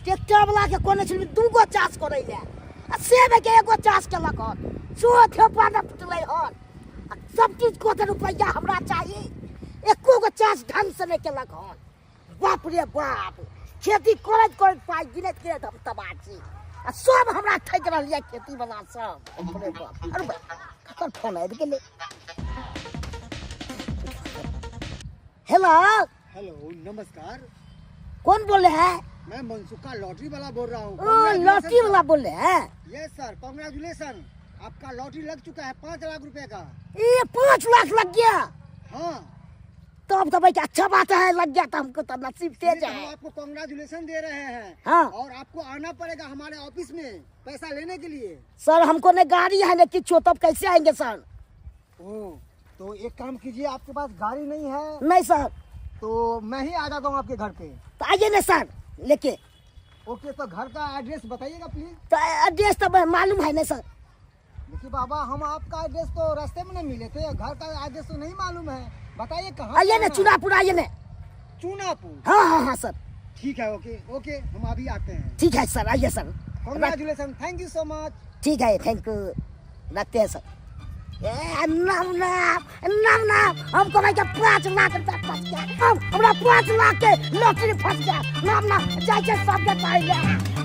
Tractor वाला के कोने छल दूगो चास करे ले आ सेब के एगो चास केलक हन सो थेपा न फुटले हन सब चीज को रुपया हमरा चाहिए एको गो चास ढंग से नहीं केलक हन बाप रे बाप खेती करत करत पाई गिनत गिनत हम तबाह छी आ सब हमरा ठक रहलिए खेती वाला सब अरे बाप अरे ककर फोन आबि गेलै हेलो हेलो नमस्कार। कौन बोले हैं? मैं मनसुखा लॉटरी वाला बोल रहा हूँ। लॉटरी वाला बोले हैं? यस सर, कांग्रेचुलेसन, आपका लॉटरी लग चुका है 5 लाख रुपए का। ये 5 लाख लग गया? हाँ तो अब तो भाई अच्छा बात है, लग गया तो हमको तो नसीब तेज है। हम आपको कांग्रेचुलेसन दे रहे हैं। हाँ। और आपको आना पड़ेगा हमारे ऑफिस में पैसा लेने के लिए। सर हमको न गाड़ी है न किच्छो, तब कैसे आएंगे सर? ओह, तो एक काम कीजिए, आपके पास गाड़ी नहीं है? नहीं सर। तो मैं ही आ जाता हूँ आपके घर पे। तो आइए न सर लेके। ओके, तो घर का एड्रेस बताइएगा प्लीज। तो एड्रेस तो मालूम है न सर? देखिए बाबा, हम आपका एड्रेस तो रास्ते में नहीं मिले थे, घर का एड्रेस तो नहीं मालूम है, बताइए कहाँ? आइए न चुनापुर, आइए न। चुनापुर? हाँ हाँ हाँ सर। ठीक है, ओके ओके, हम अभी आते हैं। ठीक है सर, आइए sir. Congratulation, thank you so much. ठीक है, थैंक यू, रखते हैं सर। नाम नाम नाम नाम हमको भाई का 5 लाख रुपया फंस गया। हमरा 5 लाख के लॉटरी फंस गया। नाम नाम जाके सब के पाएंगे।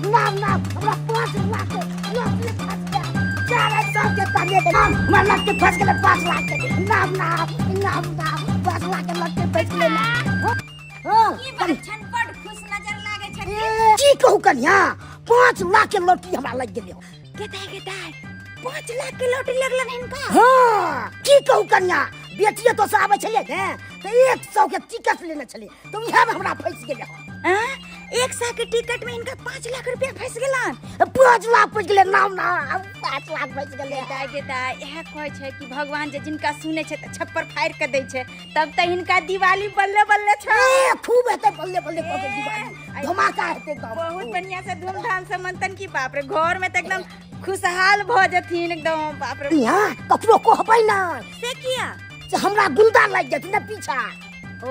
नाम नाम हमरा 5 लाख के लॉटरी फंस गया। चाहे सब के पाएंगे के नाम हमरा लाख के फंस गए 5 लाख के। नाम नाम नाम नाम 5 लाख के लॉटरी फंस गए। हां ई बात छनपट खुश नजर लागे छै। की कहू कन्या, 5 लाख के लॉटरी हमरा लग गेलै। केता 5 लाख के लॉटरी लगलन इनका। हाँ की कहू कन्या, बेटिए तो आबे छलिए ने तो 100 के टिकट लेने छलिए, तो इहे में हमरा फंस गेलै। 100 के टिकट में इनका 5 लाख रुपया फंस गेलन। 5 लाख फंस गेलै। नाम ना 5 लाख फंस गेलै। गेदा यह कहै छै कि भगवान जे जिनका सुनै छै त छप्पर फाड़ के दै छै, तब त हिनका दिवाली बल्ले बल्ले छै। खूब हेतै बल्ले बल्ले को के दिवाली धमाका हेतै एकदम बहुत बढ़िया से धूमधाम से मनतन की। बाप रे, घर में त एकदम खुशहाल भ जथिन एकदम। बाप रे, यहाँ ककरो कहबै ना से किया से हमरा गुंडा लग जेतै ना पीछा। ओ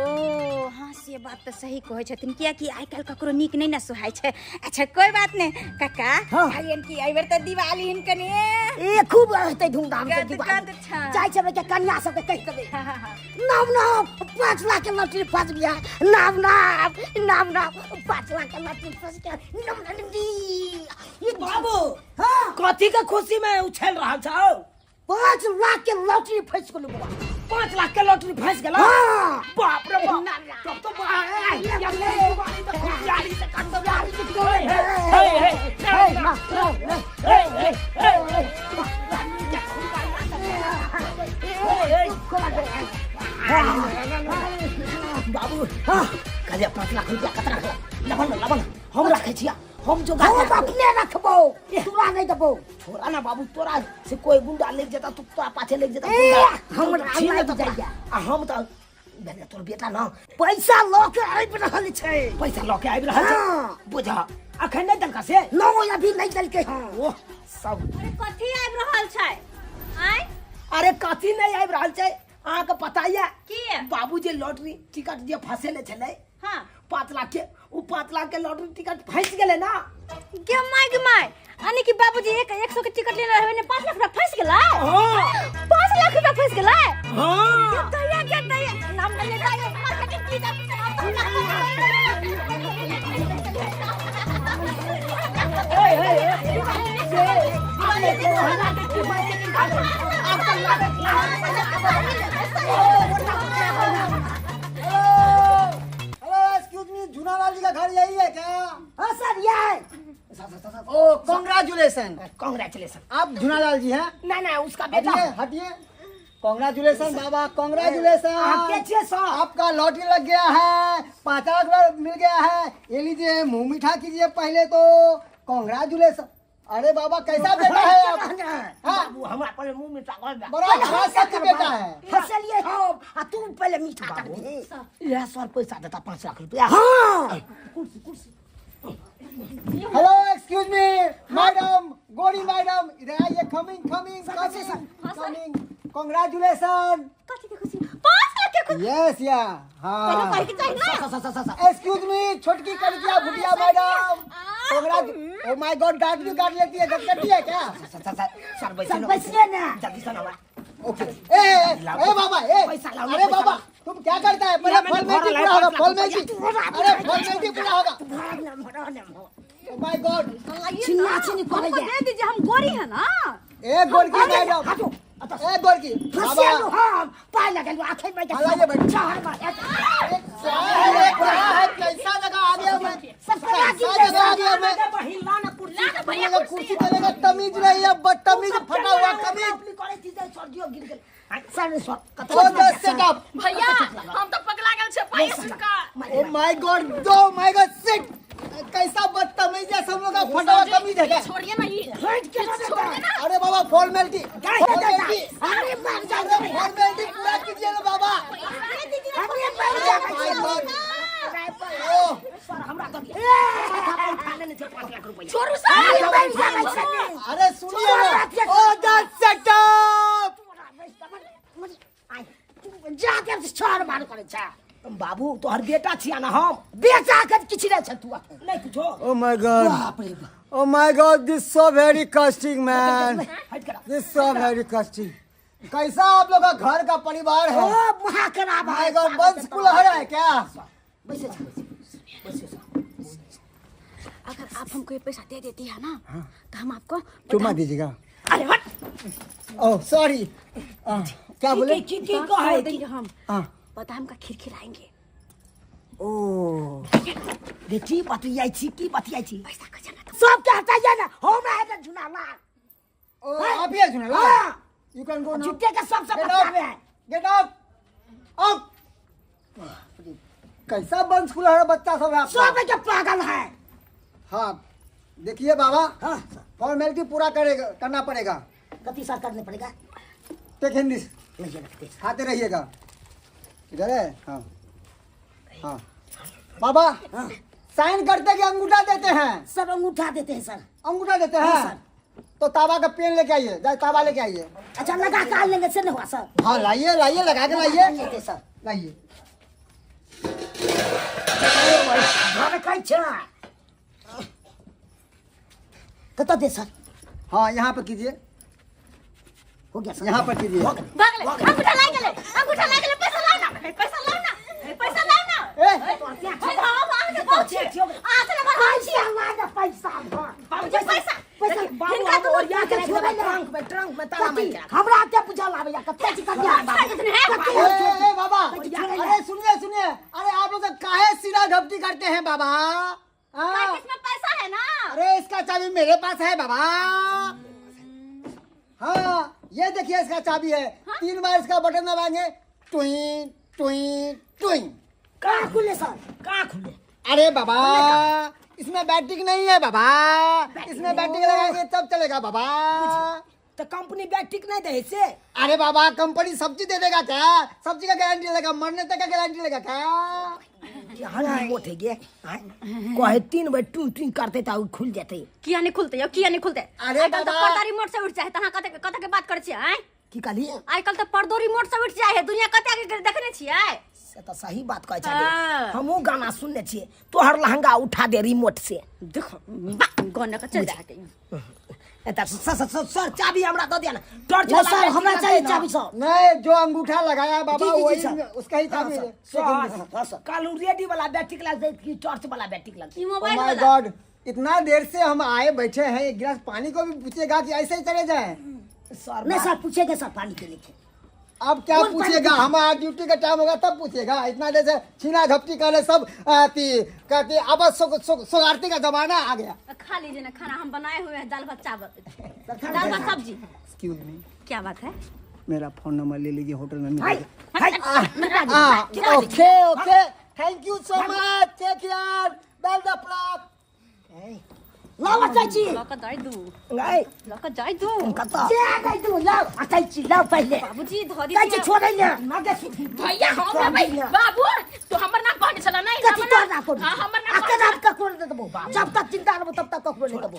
हाँ, से बात तो सही कहै छथिन, किया कि आइ काल ककरो नीक नहीं ना सुहाय छै। अच्छा कोई बात नहीं काका, भाईन की एहि बेर त दिवाली हिनकने खूब हेतै धूमधाम से गद दिवाली। छा जाय छै के कन्या सब के कहि देबै। नाम नाम 5 लाख के लॉटरी फंस गया। नाम नाम 5 लाख के लॉटरी फंस गया। नाम दी ये बाबू, हां कथी के खुशी में उछल रहा छौ? 5 लाख के लॉटरी फंस गेलै बुआ। 5 लाख के लॉटरी फंस गेला? हाँ। बाप रे बाप, तब तो गाड़ी से काट दो, गाड़ी से कोई बाबू कलिया 5 लाख रुपया कतरा लबन हम रखे छिया, हम जो हम अपने रखबो, तोरा नहीं देबो। छोरा ना बाबू, तोरा से कोई गुंडा ले जेता तो तोरा पाछे ले जेता। हम राज तो जाइया। हम तो बेटा तोर बेटा ना पैसा लके आबि रहल छै। पैसा लके आबि रहल छै, बुझा अखन नहीं दलका से नो अभी नहीं दलके। ओह सब कथी आबि रहल छै? आइ अरे कथी नहीं आबि रहल छै, अहाँ के पता ये की बाबू जे लॉटरी टिकट जे फसेले छले हां 5 लाख के, वो 5 लाख के लॉटरी टिकट फंस गेले ना। के माय यानी कि बाबूजी 100 के टिकट लेने रहे ने 5 लाख रुपया फंस गेला। हां 5 लाख रुपया फंस गेला। हां दैया नाम ले दैया मार्केटिंग की झूनालाल जी का घर यही है क्या? हां सर ये है। ओ कांग्रेचुलेसन। आप झूनालाल जी हैं? नहीं उसका बेटा। हटिए। कांग्रेचुलेसन बाबा, कांग्रेचुलेसन। आपके छे सर आपका लॉटरी लग गया है, 5 लाख रुपया मिल गया है। ये लीजिए, मुंह मीठा कीजिए पहले तो। कांग्रेचुलेसन। अरे बाबा कैसा बेटा है आप? बाबू हमरा पर मुंह में चावल दे, बड़ा हरासा का बेटा है। फसलिए हम आ तू पहले मीठा कर दे। यह सर पैसा देता 5 लाख रुपया। हां कुर्सी हेलो एक्सक्यूज मी मैडम, गोरी मैडम, इधर आइए। कमिंग। कांग्रेचुलेसन। कथी के खुशी? 5 लाख के खुशी। यस या हाँ। पहले कह के चाहिए ना। एक्सक्यूज मी छोटकी कड़किया भुटिया मैडम। ओ माय गॉड, डांट भी काट लेती है, गटगटी है क्या? सर सर बैठिए ना। जल्दी से लाओ। ओके। ए बाबा, अरे बाबा तुम क्या करता है? पहले फॉर्मेलिटी पूरा होगा, फॉर्मेलिटी। अरे फॉर्मेलिटी पूरा होगा। ओ माय गॉड, चिन्ना चिन्नी करे हमको दे दीजिए, हम गोरी है ना। एक गोल की मैडम, एक गोल की फसिया लो हम पाए लगल आखे में हलाइए बैठ। चार मार अरे क्या है, कैसा जगह आ गया मैं, कैसा जगह आ गया मैं। हिला ना कुर्सी ना भैया ये कुर्सी चलेगा, तमीज नहीं है, बदतमीज फटा हुआ कमीज। अपनी करे चीजें सर्दियो गिर गेल सर सर ओ जस्ट सेट अप। भैया हम तो पगला गेल छे पाई सुनका। ओ माय गॉड, दो माय गॉड सिट। कैसा बदतमीज है, सब लोग का फटा हुआ कमीज है क्या? छोड़िए ना ये। हट के छोड़िए ना। अरे बाबा फॉर्मेलिटी, फॉर्मेलिटी, अरे मार जा फॉर्मेलिटी पूरा कीजिए ना बाबा। अरे मार जा माय गॉड, सर हमरा तो खाने नहीं थे 5 लाख रुपए छोड़ू सर। अरे सुनिए ना, ओ जस्ट सेट अप। जाके छोड़ मार करे छा बाबू तोहर बेटा छिया ना हम। बेटा के किछ नहीं छ तू नहीं कुछो। ओ my God, oh my god, this so very costing man, this so very costing। कैसा आप लोग का घर का परिवार है? ओ महाकरा माय गॉड, बंस कुलहड़ है क्या? बैसे अगर आप हमको ये पैसा दे देती है ना तो हम आपको चुम्मा दीजिएगा। अरे हट। ओह सॉरी, क्या बोले? की कहे कि हम हाँ, बादाम का खीर खिलाएंगे। ओह देखी बतियाई छी की बतियाई छी। पैसा का जमा सब कहता है ना हमरा है झुनाला ओह आप ही सुना ला। यू कैन गो नाउ, जुटे के सब गेट पकड़ में है आउट, गेट आउट, आउट। कैसा बंस कुलहड़ बच्चा सब है आपका? सब के पागल है। हाँ देखिए बाबा, हां फॉर्मेलिटी पूरा करना पड़ेगा। गति सर करने पड़ेगा। टेक हिंदी नहीं ये रखते खाते रहिएगा। इधर है, हाँ हाँ बाबा, हाँ साइन करते कि अंगूठा देते हैं? सब अंगूठा देते हैं सर। अंगूठा देते हाँ, हैं। तो तावा का पेन लेके आइए, जाए तावा लेके आइए। अच्छा लगा काल लेंगे से नहीं हुआ सर। हाँ लाइए लाइए, लगा के लाइए, लेते सर लाइए। घर कहीं छ कत दे सर। हाँ यहाँ पर कीजिए, हो गया सर। यहाँ पर कीजिए। भाग ले। अंगूठा ला गेले, अंगूठा ला गेले। पैसा लाओ ना, पैसा लाओ ना, पैसा लाओ ना। ए, हम आगे पहुंचे। आते ना पैसा हमारा पैसा बाबूजी पैसा बाबू आप और या के ट्रंक में ताला मार के। हमरा आते पूछा लावे या कते चिकन दिया बाबू। ए बाबा, अरे सुनिए सुनिए, अरे आप लोग काहे सीधा झपटी करते हैं बाबा? हाँ, इसमें पैसा है ना। अरे इसका चाबी मेरे पास है बाबा। हाँ ये देखिए इसका चाबी है, 3 बार इसका बटन दबाएंगे, टुई टुई टुई। कहां खुले सर? कहाँ खुले? अरे बाबा इसमें बैटरी नहीं है बाबा, इसमें बैटरी लगाएंगे तब चलेगा बाबा। तो कंपनी बैटरी नहीं दे से। अरे बाबा कंपनी सब्जी दे देगा क्या? सब्जी का गारंटी लेगा, मरने तक का गारंटी लेगा क्या? यहाँ रिमोट है गे। कहे 3 बार टू टू करते तो खुल जाते। किया नहीं खुलते, किया नहीं खुलते। अरे आजकल तो बाबा। पर्दा रिमोट से उठ जाए। तहां कते कते के बात करे छी हैं? की कहली? आजकल तो पर्दो रिमोट से उठ जाए है। दुनिया कते आगे देखने छियै। से तो सही बात कहे छ। हाँ। हमहू गाना सुनने छिए, तोहर लहंगा उठा दे रिमोट से। देखो गाना का चल जाके। सर चाबी हमरा दे दिया ना। टॉर्च ना सर हमरा चाहिए चाबी सर। नहीं, जो अंगूठा लगाया बाबा जी, जी, वही सर। उसका ही चाबी है। कालू रेडी वाला बैटरी लग जाए कि टॉर्च वाला बैटरी लग। ई ओह मोबाइल माय वाला। गॉड, इतना देर से हम आए बैठे हैं, एक गिलास पानी को भी पूछेगा कि ऐसे ही चले जाए? सर नहीं सर पूछेगा सर पानी के लिए। अब क्या कौन पूछेगा? पानी? हमारा ड्यूटी का टाइम होगा तब पूछेगा। इतना देर से छीना झपटी करे सब कहती अब सुगारती का जमाना आ गया। खा लीजिए ना खाना, हम बनाए हुए हैं दाल भात चावल, दाल भात सब्जी। एक्सक्यूज मी, क्या बात है? मेरा फोन नंबर ले लीजिए, होटल में हाय मिलेगा। Okay okay, thank you so much, take care, best of luck. लाओ चाची लौका जाई दू, नहीं लौका जाई दू। कता जे दे दू लाओ चाची लाओ पहले बाबूजी धो दी। चाची छोड़े ले ना दे भैया हम भाई बाबू तो हमर नाम कहने चला नहीं। कथी तो ना करू हां हमर नाम आके रात का कोन दे दबो जब तक चिंता न तब तक ककरो नहीं दबो।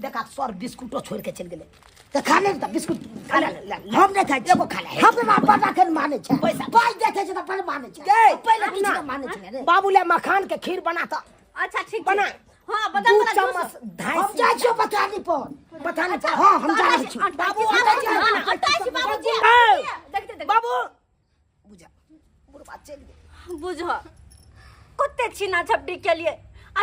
देखा सर बिस्कुटो छोड़ के चल गेले। तो खा ले त बिस्कुट खा ले ले। हम नहीं खाइ एगो खा ले। हम ना बड़ा खन माने छ पैसा। पाई देखे छ त पर माने छ के पहले किछ न माने छ रे। बाबूले मखान के खीर बनाता। अच्छा ठीक बना। हां दू बदल वाला चम्मच ढाई हम जाय छियै बतानी पर हां हम जा रहल छी बाबू हटाई छी बाबूजी देखते बाबू बुझा बुढ़बा चल गए बुझ कते छीना झपटी के लिए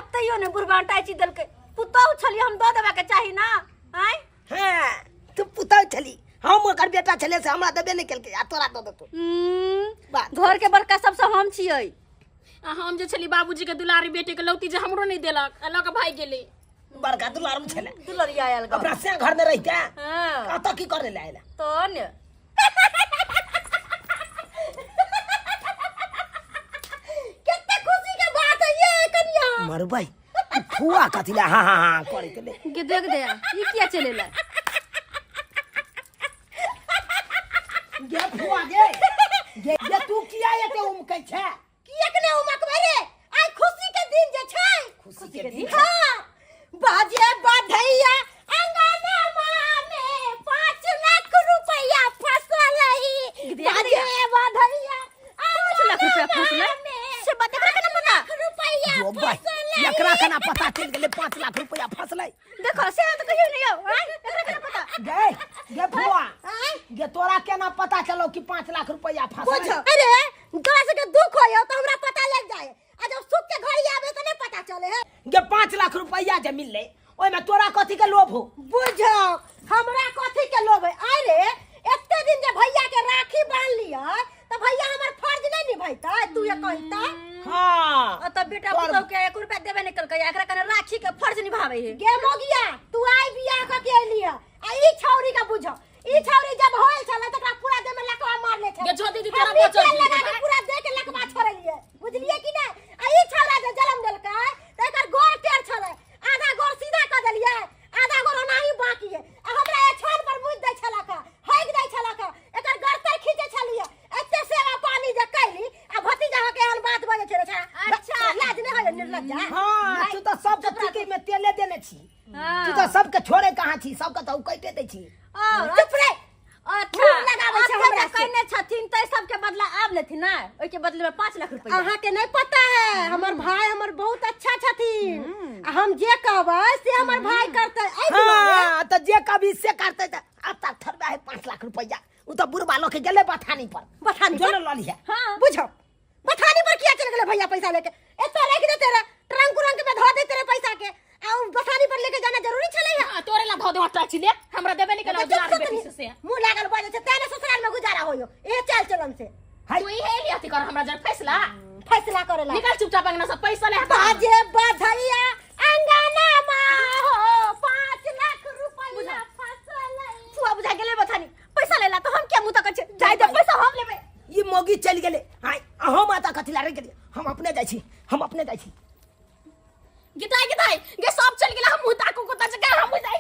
अतैयो ने बुढ़बा हटाई छी देलकै पुतौ छलिए हम दऽ देबा के चाही ना आय हां तू पुतौ छली हम ओकर बेटा छले से हमरा देबे नहीं केलकै आ तोरा दऽ देतौ बात घर के बड़का सबसे हम छियै आ हम जे छली बाबूजी के दुलारी बेटे के लौती जे हमरो नहीं देलक आ लऽ के भाग गेलै बड़का दुलारू छले दुलरिया आयल ग अपना से घर में रह के हां कत की करे ले आइला तो ने कितने खुशी के बात है ये कन्या मरबै फुआ कथिला हां हां हां करे के ले के देख दे ये क्या चलेला गे फुआ गे तू किया एते उमकै छै किया के ने उमक रे आइ खुशी के दिन जे छै खुशी के दिन हां बाजे बधैया अंगना में 5 लाख रुपया फसल ही बाजे बधैया 5 लाख रुपया फसल से बात एकरा केना पता रुपया जो भाई एकरा केना पता चल गेले 5 लाख रुपया फसलै देखो से तो कहियो नहीं हो एकरा केना पता गे फुआ गे तोरा केना पता चलो कि 5 लाख रुपया फसलै अरे तोरा से के दुख होयो तो हमरा पता लग जाए आ जब सुख के घड़ी आवे तो नहीं पता चले है गे 5 लाख रुपया जे मिलले ओय में तोरा कथि के लोभ हो बुझो हमरा कथी के लोभ है अरे एते दिन जे भैया के राखी बांध लिया तो भैया हमर फर्ज नहीं निभाइता तू ये कहता हां तब बेटा पुतौ के 1 रुपया देबे नहीं करके एकरा कने राखी के फर्ज निभावे है गे मोगिया तू आई बियाह क के लिया आ ई छौरी का बुझो ई छौरी जब होल छला तकरा पूरा दे में लकवा मार ले छ गे छोटी दी तोरा बचल लगा के पूरा दे के लकवा छोड़लिए बुझलिए कि नहीं आ ई छौरा जे जन्म देलकै त एकर गोर टेढ़ छले आधा गोर सीधा क देलिए आधा गोर ओनाही बाकी है आ हमरा ए छान पर मुझ दै छला का हइग दै छला का एकर गर्दन खींचे छलिए एते सेवा पानी जे कैली आ भतीजा के एहन बात बजे छले छ अच्छा लाज नहीं होय निर्लज्जा हां तू तो सब के में तेले देने छी हां तू तो सबके छोड़े कहां छी सबके तो उकैटे दै छी चुप रे अच्छा लगाबै छै हमरा कहने छथिन तै सबके बदला आब लेथिन ना ओइ के बदले में 5 लाख रुपया अहाँ के नहीं पता है हमर भाई हमर बहुत अच्छा छथिन हम जे कहबै से हमर भाई करते हां तो जे कभी से करते त अब तक थरबा है 5 लाख रुपया उ तो बुढ़बा लोग के गेले बथानी पर पर ल लिया हां बुझो बथानी पर किया चल गेले भैया पैसा लेके एतो रख दे तेरे ट्रंक में धो दे तेरे पैसा के आ बथानी पर लेके जाना जरूरी छले है तोरे ला धो दे हटा छी ले हमरा देबे नहीं केला दुलारी बेटी से मुंह लागल बाजे से तेरे ससुराल में गुजारा होयो ए चल चलन से तू ही है लिया कर हमरा जर फैसला फैसला करेला निकाल चुपचाप अंगना से पैसा ले हटा बाजे बधैया अंगना में 5 लाख रुपया फसल फुआ बुझा गेले बथानी पैसा लेला तो हम क्या मुंह तक छै जाय दे पैसा हम लेबे ये मोगी चल गेले हां हम आता कथिला रे गेले हम अपने जाय छी गिताई गे सब चल गेला हम मुंह ताकू को त जगह हम जाई